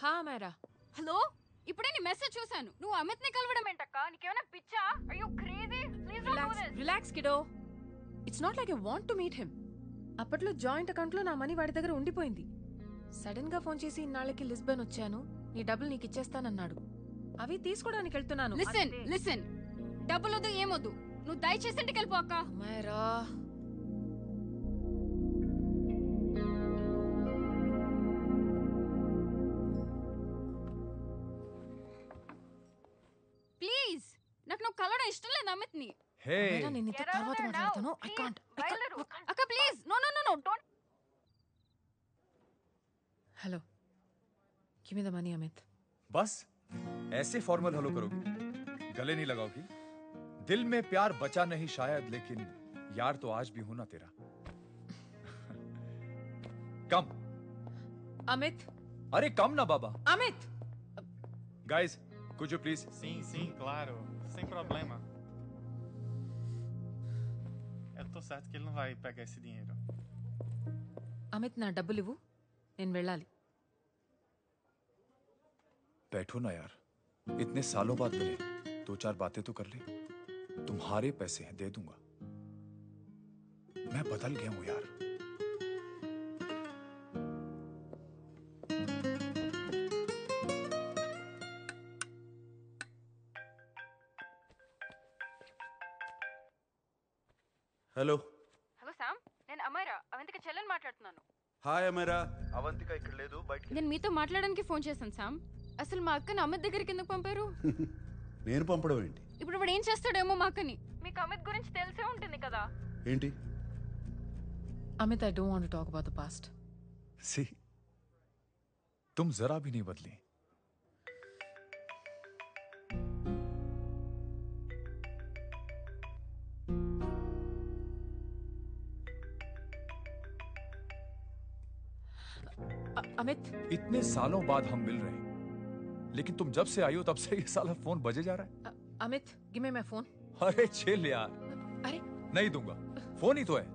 హా మేరా. హలో, ఇప్పుడే నీ మెసేజ్ చూసాను. నువ్వు అమిత్ ని కలవడం ఏంటక్క? నీకేమైనా పిచ్చా? Are you crazy? Please don't do this. Relax kiddo. It's not like I want to meet him. అప్పట్లో జాయింట్ అకౌంట్ లో నా మనీ వాడి దగ్గర ఉండిపోయింది. సడన్ గా ఫోన్ చేసి ఇన్నాళ్ళకి లిస్బన్ వచ్చాను, నీ డబ్బులు నీకు ఇచ్చేస్తానన్నాడు. అవి తీసుకోవడానికి వెళ్తున్నాను. లిసన్, డబ్బులొద్దు ఏమొద్దు, నువ్వు దయచేసి ఇంటికి వెళ్ళిపో అక్క. మేరా ప్లీజ్, నాకు నువ్వు కలవడం ఇష్టం లేదు అమిత్ ని. నేను నీతో తర్వాత మాట్లాడతాను. I can't. అక్క please, no no no no don't. Hello, give me the money Amit. बस ऐसे फॉर्मल हेलो करोगी? गले नहीं लगाओगी? दिल में प्यार बचा नहीं शायद, लेकिन यार तो आज भी हूं ना तेरा. कम. अमित. अरे कम ना बाबा. Amit. Guys, could you please? Sim, claro, sem problema. Eu tô certo que ele não vai pegar esse dinheiro. Amit ना डబ్బులు ఇవ్వు, నేను వెళ్ళాలి. बैठो ना यार, इतने सालों बाद मिले, दो चार बातें तो कर ले. तुम्हारे पैसे हैं, दे दूंगा. मैं बदल गया हूं यार. హలో హలో సామ్, నేను అమైరా, అవంతిక చెల్లెని మాట్లాడుతున్నాను. హాయ్ అమరా. అవంతిక ఇక్కడ లేదు, బయటికి. నేను మీతో మాట్లాడడానికి ఫోన్ చేశాను సామ్. అసలు మా అక్కని అమిత్ దగ్గరికి ఎందుకు పంపారు? నేను పంపడం ఏంటి? ఇప్పుడు వాడు ఏం చేస్తాడేమో మా అక్కని. మీకు అమిత్ గురించి తెలిసే ఉంటుంది కదా. ఏంటి? Amit, I don't want to talk about the past. सी, तुम जरा भी नहीं बदली. अमित. इतने सालों बाद हम मिल रहे हैं, लेकिन तुम जब से आई हो तब से ये साला फोन बजे जा रहा है. Amit, give me my phone. अरे चिल यार. अरे नहीं दूंगा, फोन ही तो है.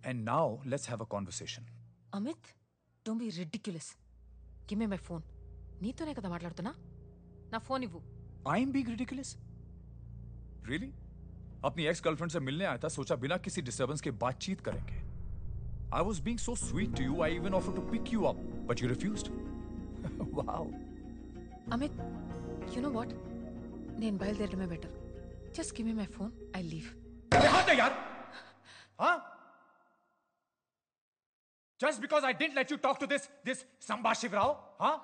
And now let's have a conversation. Amit, don't be ridiculous. Give me my phone. నీతోనే కదా మాట్లాడుతున్నా, నా ఫోన్ ఇవ్వు. I'm being ridiculous? Really? अपनी एक्स गर्लफ्रेंड से मिलने आया था, सोचा बिना किसी डिस्टर्बेंस के बातचीत करेंगे. I was being so sweet to you, I even offered to pick you up, but you refused. Wow. Amit, you know what? నేను బయలుదేరడమే better. Just give me my phone, I'll leave. अरे हाँ यार, हाँ? Just because I didn't let you talk to this Samba Shivrao, हाँ?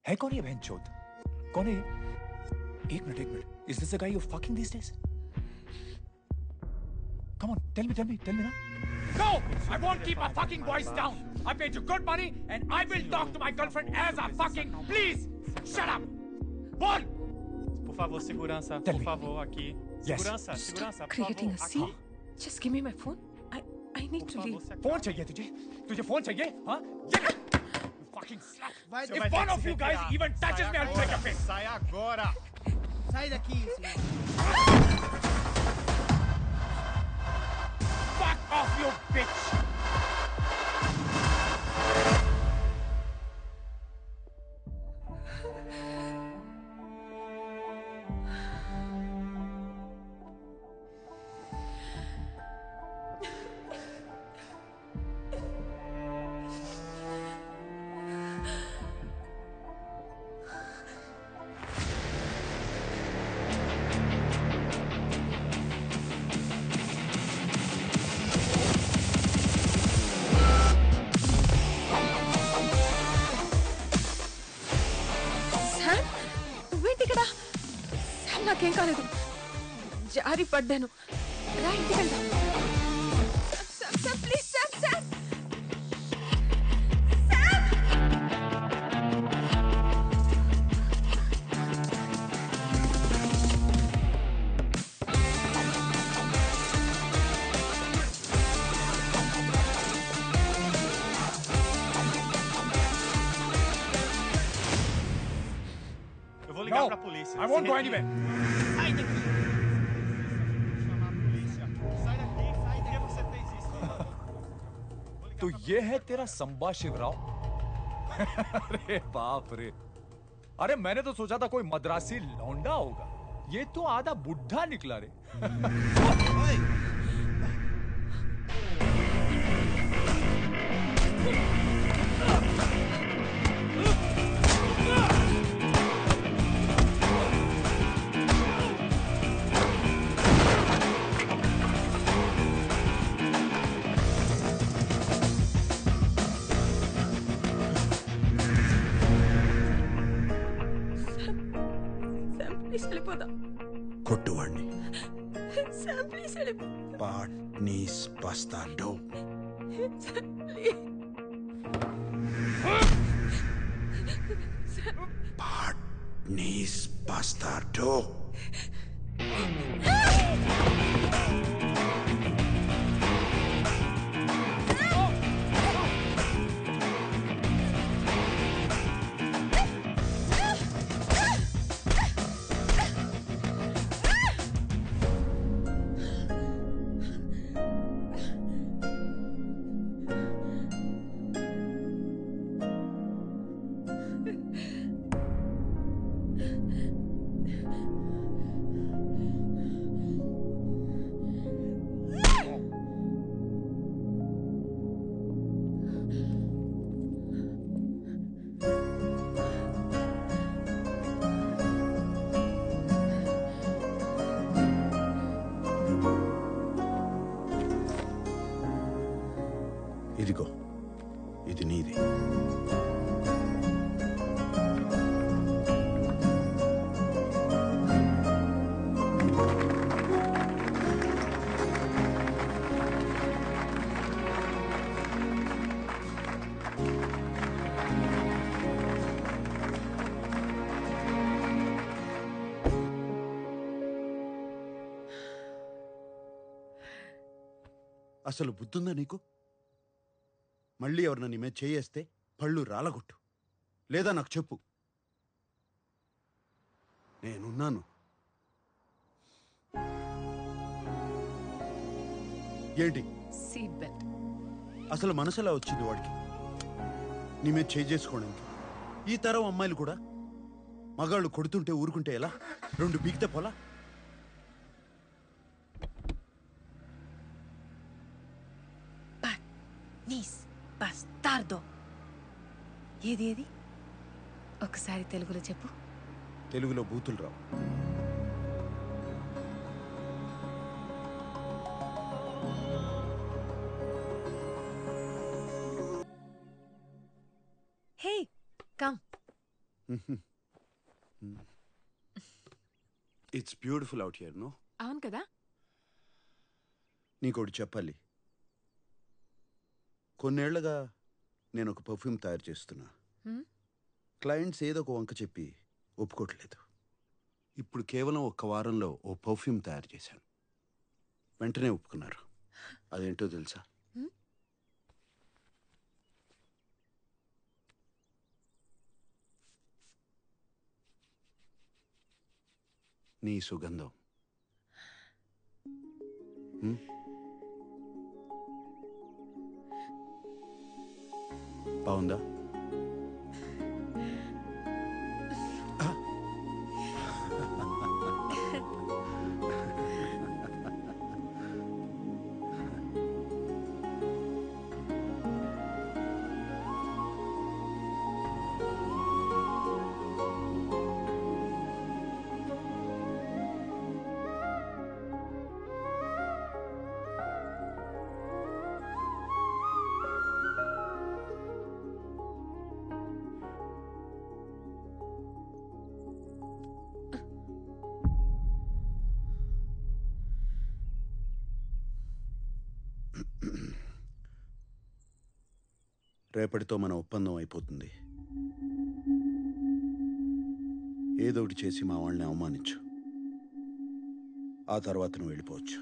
है कौन ये बहनचोद? कौन है? एक minute. Is this the guy you're fucking these days? Come on, tell me ना. No! I won't keep my fucking voice down. I paid you good money and I will talk to my girlfriend as a fucking... Please! Shut up! Bol! Por favor, segurança. Tell Por me. favor, aqui. Yes. Segurança, Stop por creating favor. a scene. Just give me my phone. I need to leave. Phone चाहिए तुझे phone चाहिए, हाँ? You fucking slut! Você If vai ter one que of se you guys retirar. even touches Sai me, I'll break your agora. face! Sai agora! Sai daqui, senhor. Fuck off, you bitch! Sam, నువ్వేంటి ఇక్కడ? Sam, నాకేం కాలేదు, జారి పడ్డాను. రా, ఇంటికి వెళ్దాం. Sam, please Sam. Eu vou ligar pra polícia. I won't go anywhere. Sai daqui. Chamar a polícia. Sai daqui, sai. Por que você fez isso? Vou ligar तो ये है तेरा संबा शिवराव। अरे बाप रे, अरे मैंने तो सोचा था कोई मद्रासी लौंडा होगा, ये तो आधा बुढ़ा निकला रे। ప్లీజ్ వెళ్ళిపోదా. కొట్టువాణ్ణి ప్లీజ్ వెళ్ళిపో. పాట్నీస్ బస్తాడో. పాట్నీస్ బస్తాడో. ఇదిగో, ఇది నీది. అసలు బుద్ధుందా నీకు? మళ్ళీ ఎవరన్నా నీ మీద చేయేస్తే పళ్ళు రాలగొట్టు, లేదా నాకు చెప్పు. నేనున్నాను. ఏంటి సీట్ బెల్ట్. అసలు మనసులా వచ్చింది వాడికి నీ మీద చేసుకోవడానికి? ఈ తరం అమ్మాయిలు కూడా మగాళ్ళు కొడుతుంటే ఊరుకుంటే ఎలా? రెండు బీగితే పోలా? నీస్ బస్తార్దో. ఏది ఏది ఒకసారి తెలుగులో చెప్పు. తెలుగులో బూతులు రావు. Hey come. It's beautiful out here. No, అవును కదా. నీకోటి చెప్పాలి. కొన్నేళ్లుగా నేను ఒక పర్ఫ్యూమ్ తయారు చేస్తున్నా. క్లయింట్స్ ఏదో ఒక వంక చెప్పి ఒప్పుకోవట్లేదు. ఇప్పుడు కేవలం 1 వారంలో ఓ పర్ఫ్యూమ్ తయారు చేశాను. వెంటనే ఒప్పుకున్నారు. అదేంటో తెలుసా? నీ సుగంధం. బాగుందా? రేపటితో మన ఒప్పందం అయిపోతుంది. ఏదోటి చేసి మా వాళ్ళని అవమానించు. ఆ తర్వాత నువ్వు వెళ్ళిపోవచ్చు.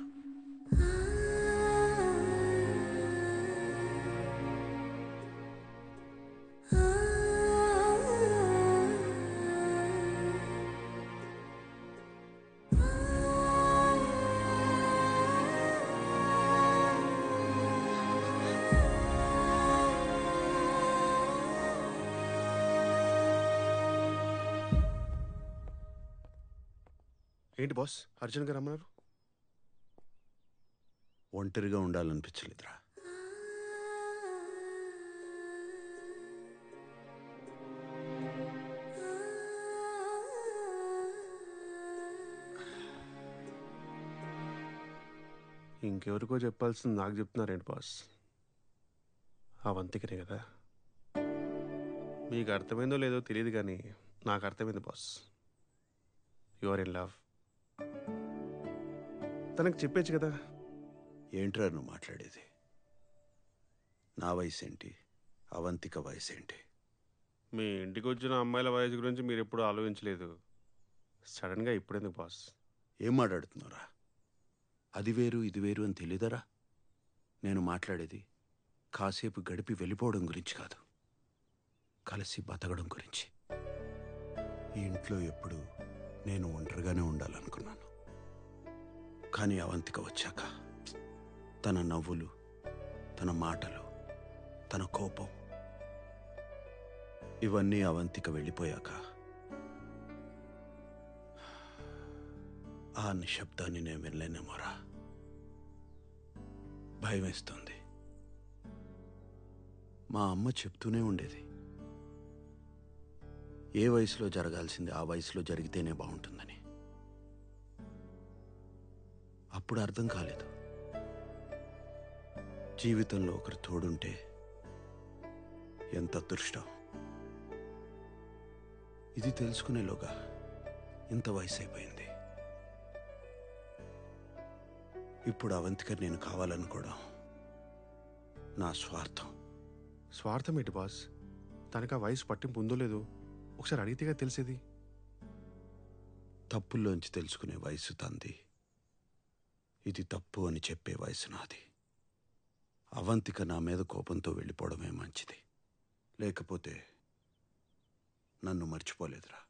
ఏంటి బాస్ అర్జున్గా రమ్మన్నారు? ఒంటరిగా ఉండాలనిపించలేదురా. ఇంకెవరికో చెప్పాల్సింది నాకు చెప్తున్నారేంటి బాస్? అవంతికనే కదా. మీకు అర్థమైందో లేదో తెలియదు కానీ నాకు అర్థమైంది boss. You are in love. తనకు చెప్పేచ్చు కదా. ఏంట్రా నువ్వు మాట్లాడేది? నా వయసు ఏంటి, అవంతిక వయసు ఏంటి? మీ ఇంటికి వచ్చిన అమ్మాయిల వయసు గురించి మీరు ఎప్పుడు ఆలోచించలేదు. సడన్గా ఇప్పుడెందుకు బాస్? ఏం మాట్లాడుతున్నారా? అది వేరు ఇది వేరు అని తెలీదరా? నేను మాట్లాడేది కాసేపు గడిపి వెళ్ళిపోవడం గురించి కాదు, కలిసి బతకడం గురించి. ఈ ఇంట్లో ఎప్పుడు నేను ఒంటరిగానే ఉండాలనుకున్నాను. కానీ అవంతిక వచ్చాక తన నవ్వులు, తన మాటలు, తన కోపం, ఇవన్నీ అవంతిక వెళ్ళిపోయాక ఆ నిశ్శబ్దాన్ని నేను వెళ్ళలేనేమోరా. భయం వేస్తుంది. మా అమ్మ చెప్తూనే ఉండేది, ఏ వయసులో జరగాల్సింది ఆ వయసులో జరిగితేనే బాగుంటుందని. అప్పుడు అర్థం కాలేదు, జీవితంలో ఒకరు తోడుంటే ఎంత అదృష్టం. ఇది తెలుసుకునేలోగా ఇంత వయసు అయిపోయింది. ఇప్పుడు అవంతిక నేను కావాలనుకోవడం నా స్వార్థం. స్వార్థం ఏంటి బాస్? తనకు ఆ వయసు పట్టింపు ఉందో లేదో ఒకసారి అడిగితేగా తెలిసేది. తప్పుల్లోంచి తెలుసుకునే వయసు తంది, ఇది తప్పు అని చెప్పే వయసు నాది. అవంతిక నా మీద కోపంతో వెళ్ళిపోవడమే మంచిది, లేకపోతే నన్ను మర్చిపోలేదురా.